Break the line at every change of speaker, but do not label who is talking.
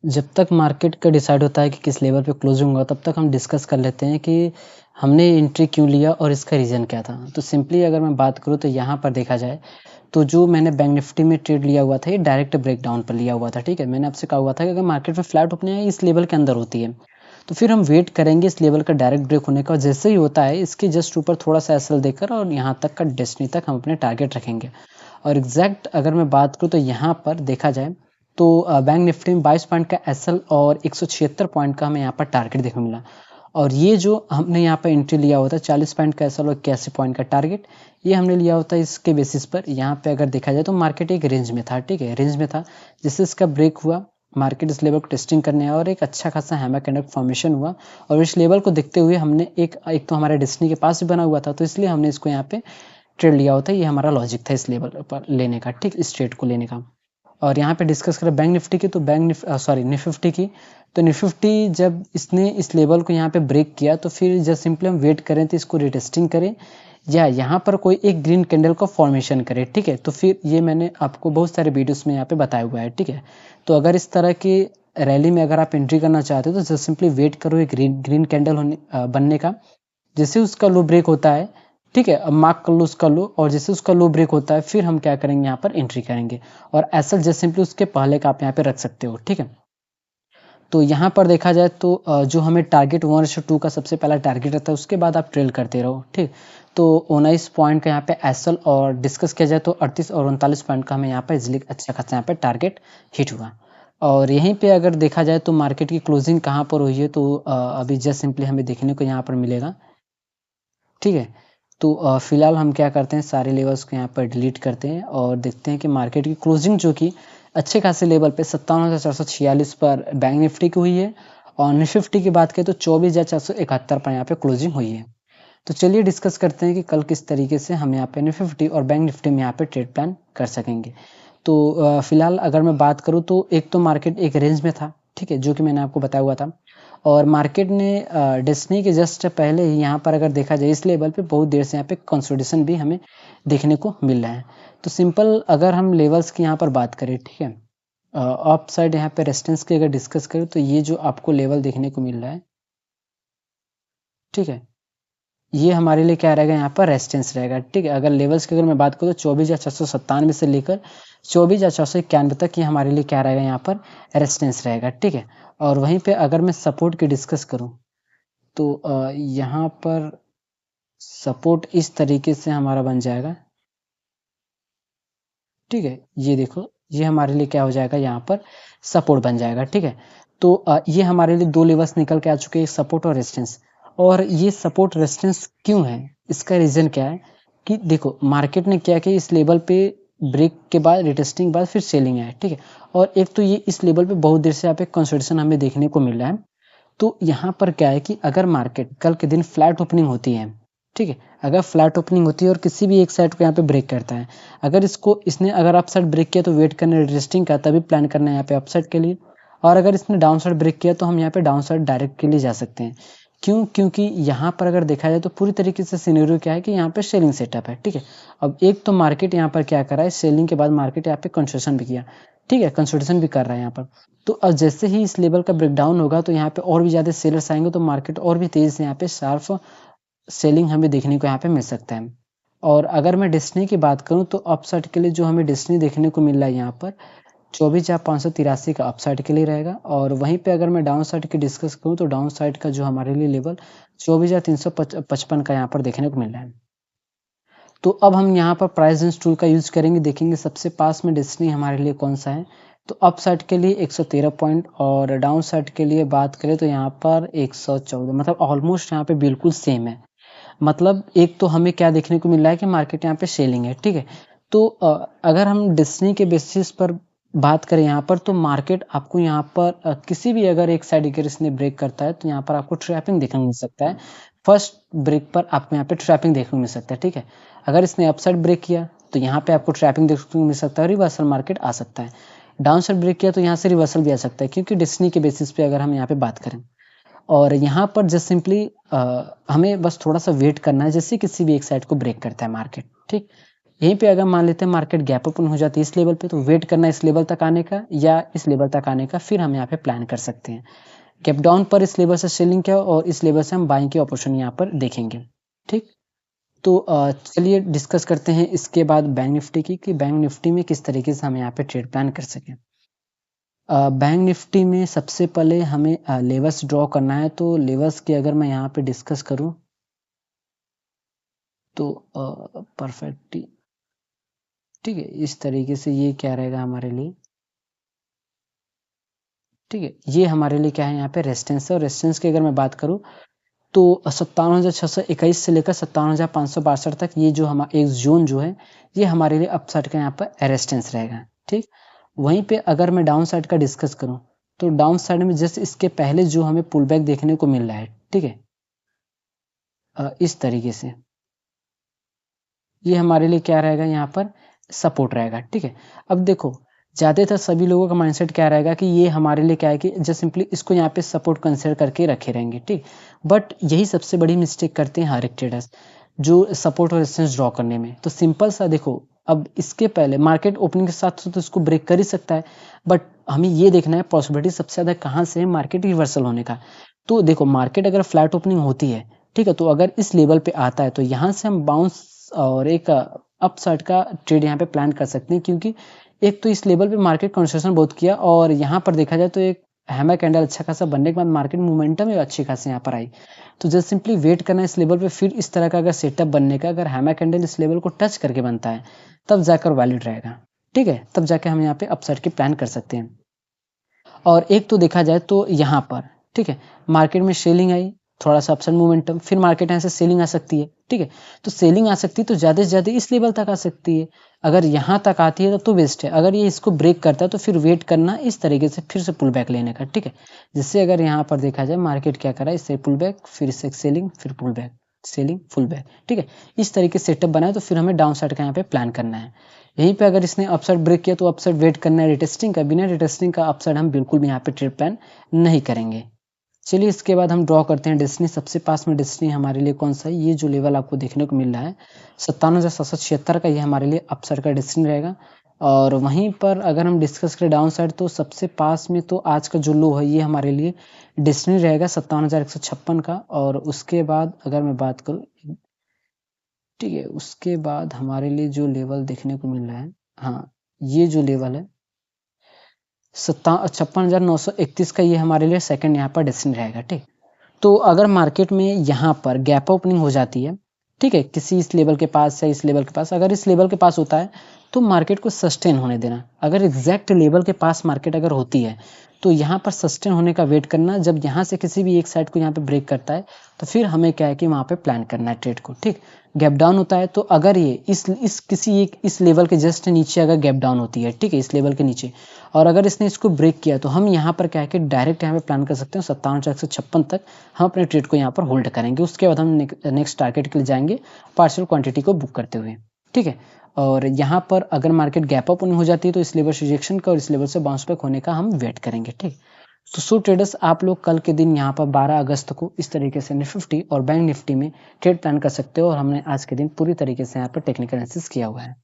जब तक मार्केट का डिसाइड होता है कि किस लेवल पे क्लोजिंग होगा तब तक हम डिस्कस कर लेते हैं कि हमने एंट्री क्यों लिया और इसका रीज़न क्या था। तो सिंपली अगर मैं बात करूँ तो यहाँ पर देखा जाए तो जो मैंने बैंक निफ्टी में ट्रेड लिया हुआ था ये डायरेक्ट ब्रेकडाउन पर लिया हुआ था, ठीक है। मैंने आपसे कहा हुआ था कि अगर मार्केट में फ्लैट ओपनिंग है इस लेवल के अंदर होती है तो फिर हम वेट करेंगे इस लेवल का डायरेक्ट ब्रेक होने का, और जैसे ही होता है इसके जस्ट ऊपर थोड़ा सा एसएल देकर और यहाँ तक का डेस्टिनी तक हम अपने टारगेट रखेंगे। और एग्जैक्ट अगर मैं बात करूँ तो यहाँ पर देखा जाए तो बैंक निफ्टी में 22 पॉइंट का एसएल और 176 पॉइंट का हमें यहाँ पर टारगेट देखने को मिला। और ये जो हमने यहाँ पर एंट्री लिया होता है 40 पॉइंट का एसएल और 81 पॉइंट का टारगेट, ये हमने लिया होता है इसके बेसिस पर। यहाँ पे अगर देखा जाए तो मार्केट एक रेंज में था, ठीक है, रेंज में था। जिससे इसका ब्रेक हुआ, मार्केट इस लेवल को टेस्टिंग करने आया और एक अच्छा खासा हैमर कैंडल फॉर्मेशन हुआ। और इस लेवल को देखते हुए हमने एक तो हमारे डेस्टिनी के पास भी बना हुआ था तो इसलिए हमने इसको यहाँ पे ट्रेड लिया होता है। ये हमारा लॉजिक था इस लेवल पर लेने का, ठीक, इस ट्रेड को लेने का। और यहाँ पे डिस्कस करें बैंक निफ्टी की तो निफ्टी की, तो निफ्टी जब इसने इस लेवल को यहाँ पे ब्रेक किया तो फिर जब सिंपली हम वेट करें तो इसको रिटेस्टिंग करें या यहाँ पर कोई एक ग्रीन कैंडल का फॉर्मेशन करे, ठीक है। तो फिर ये मैंने आपको बहुत सारे वीडियोस में यहाँ पे बताया हुआ है, ठीक है। तो अगर इस तरह की रैली में अगर आप एंट्री करना चाहते हो तो जस्ट सिंपली वेट करो एक ग्रीन कैंडल बनने का। जैसे उसका लो ब्रेक होता है, ठीक है, अब मार्क कर लो उसका लो, और जैसे उसका लो ब्रेक होता है फिर हम क्या करेंगे यहाँ पर एंट्री करेंगे। और ऐसा जस्ट सिंपली उसके पहले का आप यहाँ पे रख सकते हो, ठीक है। तो यहाँ पर देखा जाए तो जो हमें टारगेट 1:2 का सबसे पहला टारगेट रहता है उसके बाद आप ट्रेल करते रहो, ठीक। तो 19 पॉइंट का यहाँ पे एसएल और डिस्कस किया जाए तो 38 और 39 पॉइंट का हमें यहाँ पर इजिली अच्छा खासा यहाँ पे टारगेट हिट हुआ। और यहीं पे अगर देखा जाए तो मार्केट की क्लोजिंग कहाँ पर हुई है तो अभी जस्ट सिंपली हमें देखने को यहाँ पर मिलेगा, ठीक है। तो फिलहाल हम क्या करते हैं सारे लेवल्स को यहाँ पर डिलीट करते हैं और देखते हैं कि मार्केट की क्लोजिंग जो कि अच्छे खासे लेवल पे 57,446 पर बैंक निफ्टी की हुई है। और निफ्टी की बात करें तो 24,471 पर यहाँ पे क्लोजिंग हुई है। तो चलिए डिस्कस करते हैं कि कल किस तरीके से हम यहाँ पे निफ्टी और बैंक निफ्टी में यहाँ पे ट्रेड प्लान कर सकेंगे। तो फिलहाल अगर मैं बात करूँ तो एक तो मार्केट एक रेंज में था, ठीक है, जो कि मैंने आपको बताया हुआ था। और मार्केट ने डेस्टिनी के जस्ट पहले ही यहाँ पर अगर देखा जाए इस लेवल पे बहुत देर से यहाँ पे कंसोलिडेशन भी हमें देखने को मिल रहा है। तो सिंपल अगर हम लेवल्स की यहाँ पर बात करें, ठीक है, अप साइड यहाँ पे रेजिस्टेंस की अगर डिस्कस करें तो ये जो आपको लेवल देखने को मिल रहा है, ठीक है, ये हमारे लिए क्या रहेगा, यहाँ पर रेजिस्टेंस रहेगा, ठीक है। अगर लेवल्स की अगर मैं बात करूँ तो 24,497 से लेकर 24,491 तक ये हमारे लिए क्या रहेगा, यहाँ पर रेजिस्टेंस रहेगा, ठीक है। और वहीं पे अगर मैं सपोर्ट की डिस्कस करूँ तो यहाँ पर सपोर्ट इस तरीके से हमारा बन जाएगा, ठीक है। ये देखो ये हमारे लिए क्या हो जाएगा, यहाँ पर सपोर्ट बन जाएगा, ठीक है। तो ये हमारे लिए दो लेवल्स निकल के आ चुके हैं, सपोर्ट और रेजिस्टेंस। और ये सपोर्ट रेजिस्टेंस क्यों है, इसका रीजन क्या है कि देखो मार्केट ने क्या किया, इस लेवल पे ब्रेक के बाद रिटेस्टिंग के बाद फिर सेलिंग है, ठीक है। और एक तो ये इस लेवल पे बहुत देर से यहाँ पे कंसोलिडेशन हमें देखने को मिल रहा है। तो यहाँ पर क्या है कि अगर मार्केट कल के दिन फ्लैट ओपनिंग होती है, ठीक है, अगर फ्लैट ओपनिंग होती है और किसी भी एक साइड को यहाँ पे ब्रेक करता है, अगर इसको इसने अगर अप साइड ब्रेक किया तो वेट करना रिटेस्टिंग का, तभी प्लान करना है यहाँ पे अप साइड के लिए। और अगर इसने डाउन साइड ब्रेक किया तो हम यहाँ पे डाउन साइड डायरेक्ट के लिए जा सकते हैं। क्यों, क्योंकि यहाँ पर अगर देखा जाए तो पूरी तरीके से सिनेरियो क्या है कि यहाँ पे सेलिंग सेटअप है, ठीक है। अब एक तो मार्केट यहाँ पर क्या कर रहा है, सेलिंग के बाद मार्केट यहाँ पे कंसोलिडेशन भी किया, ठीक है, कंसोलिडेशन भी कर रहा है यहाँ पर। तो अब जैसे ही इस लेवल का ब्रेकडाउन होगा तो यहाँ पे और भी ज़्यादा सेलर्स आएंगे तो मार्केट और भी तेज़ी से यहाँ पे शार्प सेलिंग हमें देखने को यहाँ पे मिल सकता है। और अगर मैं डेस्टिनी की बात करूँ तो अपसाइड के लिए जो हमें डेस्टिनी देखने को मिल रहा है यहाँ पर 24,583 का अपसाइड के लिए रहेगा। और वहीं पे अगर मैं डाउन साइड की डिस्कस करूँ तो डाउन साइड का जो हमारे लिए लेवल 24,355 का यहाँ पर देखने को मिल रहा है। तो अब हम यहाँ पर प्राइस रेंज टूल का यूज करेंगे, देखेंगे सबसे पास में डेस्टिनी हमारे लिए कौन सा है। तो अप साइड के लिए 113 पॉइंट और डाउन साइड के लिए बात करें तो यहाँ पर 114, मतलब ऑलमोस्ट यहाँ पे बिल्कुल सेम है। मतलब एक तो हमें क्या देखने को मिल रहा है कि मार्केट यहाँ पे सेलिंग है, ठीक है। तो अगर हम डेस्टिनी के बेसिस पर बात करें यहाँ पर तो मार्केट आपको यहाँ पर किसी भी अगर एक साइड अगर इसने ब्रेक करता है तो यहाँ पर आपको ट्रैपिंग देखने को मिल सकता है। फर्स्ट ब्रेक पर आपको यहाँ पे ट्रैपिंग देखने को मिल सकता है, ठीक है। अगर इसने अपसाइड ब्रेक किया तो यहाँ पे आपको ट्रैपिंग देखने को मिल सकता है, रिवर्सल मार्केट आ सकता है। डाउन साइड ब्रेक किया तो यहाँ से रिवर्सल भी आ सकता है, क्योंकि डेस्टिनी के बेसिस पे अगर हम यहाँ पे बात करें। और यहाँ पर जस्ट सिंपली हमें बस थोड़ा सा वेट करना है, जैसे किसी भी एक साइड को ब्रेक करता है मार्केट, ठीक। यहीं पे अगर मान लेते हैं मार्केट गैप ओपन हो जाती है इस लेवल पे, तो वेट करना इस लेवल तक आने का या इस लेवल तक आने का, फिर हम यहाँ पे प्लान कर सकते हैं। गैप डाउन पर इस लेवल से सेलिंग क्या और इस लेवल से हम बाइंग की अपॉर्चुनिटी यहाँ पर देखेंगे। ठीक, तो चलिए डिस्कस करते हैं इसके बाद बैंक निफ्टी की, कि बैंक निफ्टी में किस तरीके से हम यहाँ पे ट्रेड प्लान कर सकें। बैंक निफ्टी में सबसे पहले हमें लेवल्स ड्रॉ करना है। तो लेवल्स की अगर मैं यहाँ पे डिस्कस करूँ तो परफेक्टली ठीक है, इस तरीके से ये क्या रहेगा हमारे लिए। ठीक है, ये हमारे लिए क्या है यहाँ पे रेजिस्टेंस है। और रेजिस्टेंस की अगर मैं बात करूँ तो 57,621 से लेकर 57,562 तक ये जो हमारा एक जोन जो है ये हमारे लिए अपसाइड का यहाँ पर रेजिस्टेंस रहेगा। ठीक, वहीं पे अगर मैं डाउन साइड का डिस्कस करूं तो डाउन साइड में जस्ट इसके पहले जो हमें पुल बैक देखने को मिल रहा है, ठीक है, इस तरीके से ये हमारे लिए क्या रहेगा यहाँ पर सपोर्ट रहेगा। ठीक है, अब देखो ज़्यादातर सभी लोगों का माइंडसेट क्या रहेगा कि ये हमारे लिए क्या है कि जस्ट सिंपली इसको यहाँ पे सपोर्ट कंसिडर करके रखे रहेंगे। ठीक, बट यही सबसे बड़ी मिस्टेक करते हैं हर एक ट्रेडर्स जो सपोर्ट और रेजिस्टेंस ड्रॉ करने में। तो सिंपल सा देखो, अब इसके पहले मार्केट ओपनिंग के साथ तो इसको ब्रेक कर ही सकता है, बट हमें ये देखना है पॉसिबिलिटी सबसे ज़्यादा कहाँ से है मार्केट रिवर्सल होने का। तो देखो मार्केट अगर फ्लैट ओपनिंग होती है, ठीक है, तो अगर इस लेवल पे आता है तो यहाँ से हम बाउंस और एक अपसाइड का ट्रेड यहाँ पे प्लान कर सकते हैं, क्योंकि एक तो इस लेवल पे मार्केट कंसोलिडेशन बहुत किया और यहाँ पर देखा जाए तो एक हैमर कैंडल अच्छा खासा बनने के बाद मार्केट मोमेंटम भी अच्छी खासी यहाँ पर आई। तो जस्ट सिंपली वेट करना है इस लेवल पे, फिर इस तरह का अगर सेटअप बनने का, अगर हैमर कैंडल इस लेवल को टच करके बनता है तब जाकर वैलिड रहेगा। ठीक है, तब जाके हम यहाँ पे अपसाइड की प्लान कर सकते हैं। और एक तो देखा जाए तो यहाँ पर ठीक है मार्केट में सेलिंग आई, थोड़ा सा अपसाइड मोमेंटम, फिर मार्केट यहाँ से सेलिंग आ सकती है। ठीक है, तो सेलिंग आ सकती है तो ज़्यादा से ज़्यादा इस लेवल तक आ सकती है। अगर यहाँ तक आती है तब तो वेस्ट है, अगर ये इसको ब्रेक करता है तो फिर वेट करना इस तरीके से फिर से पुल बैक लेने का। ठीक है, जिससे अगर यहाँ पर देखा जाए मार्केट क्या करा है, इससे पुल बैक, फिर इससे सेलिंग, फिर pull back, selling, full back. ठीक है, इस तरीके से सेटअप बनाए तो फिर हमें डाउन साइड का यहाँ पे प्लान करना है। यहीं पे अगर इसने अपसाइड ब्रेक किया तो अपसाइड वेट करना है रिटेस्टिंग का, बिना रिटेस्टिंग का अपसाइड हम बिल्कुल भी यहाँ पे ट्रेड प्लान नहीं करेंगे। चलिए इसके बाद हम ड्रॉ करते हैं डेस्टिनी। सबसे पास में डेस्टिनी हमारे लिए कौन सा है, ये जो लेवल आपको देखने को मिल रहा है 57,776 का, ये हमारे लिए अपसाइड का डेस्टिनी रहेगा। और वहीं पर अगर हम डिस्कस करें डाउन साइड तो सबसे पास में तो आज का जो लो है ये हमारे लिए डेस्टिनी रहेगा 57,156 का। और उसके बाद अगर मैं बात करूँ, ठीक है, उसके बाद हमारे लिए जो लेवल देखने को मिल रहा है, हाँ ये जो लेवल है 56,931 का, ये हमारे लिए सेकंड यहाँ पर डेस्टिनी रहेगा। ठीक, तो अगर मार्केट में यहाँ पर गैप ओपनिंग हो जाती है, ठीक है, किसी इस लेवल के पास या इस लेवल के पास, अगर इस लेवल के पास होता है तो मार्केट को सस्टेन होने देना। अगर एग्जैक्ट लेवल के पास मार्केट अगर होती है तो यहाँ पर सस्टेन होने का वेट करना। जब यहाँ से किसी भी एक साइड को यहाँ पे ब्रेक करता है तो फिर हमें क्या है कि वहाँ पे प्लान करना है ट्रेड को। ठीक, गैप डाउन होता है तो अगर ये इस किसी एक इस लेवल के जस्ट नीचे अगर गैप डाउन होती है, ठीक है, इस लेवल के नीचे, और अगर इसने इसको ब्रेक किया तो हम यहाँ पर क्या है कि डायरेक्ट यहाँ पे प्लान कर सकते हैं 57,156 तक हम अपने ट्रेड को यहाँ पर होल्ड करेंगे। उसके बाद हम नेक्स्ट टारगेट के लिए जाएंगे पार्शियल क्वांटिटी को बुक करते हुए। ठीक है, और यहाँ पर अगर मार्केट गैप अप हो जाती है तो इस लेवल से रिजेक्शन का और इस लेवल से बाउंस बैक होने का हम वेट करेंगे। ठीक, तो सो ट्रेडर्स आप लोग कल के दिन यहाँ पर 12 अगस्त को इस तरीके से निफ्टी और बैंक निफ्टी में ट्रेड प्लान कर सकते हो। और हमने आज के दिन पूरी तरीके से यहाँ पर टेक्निकल एनालिसिस किया हुआ है।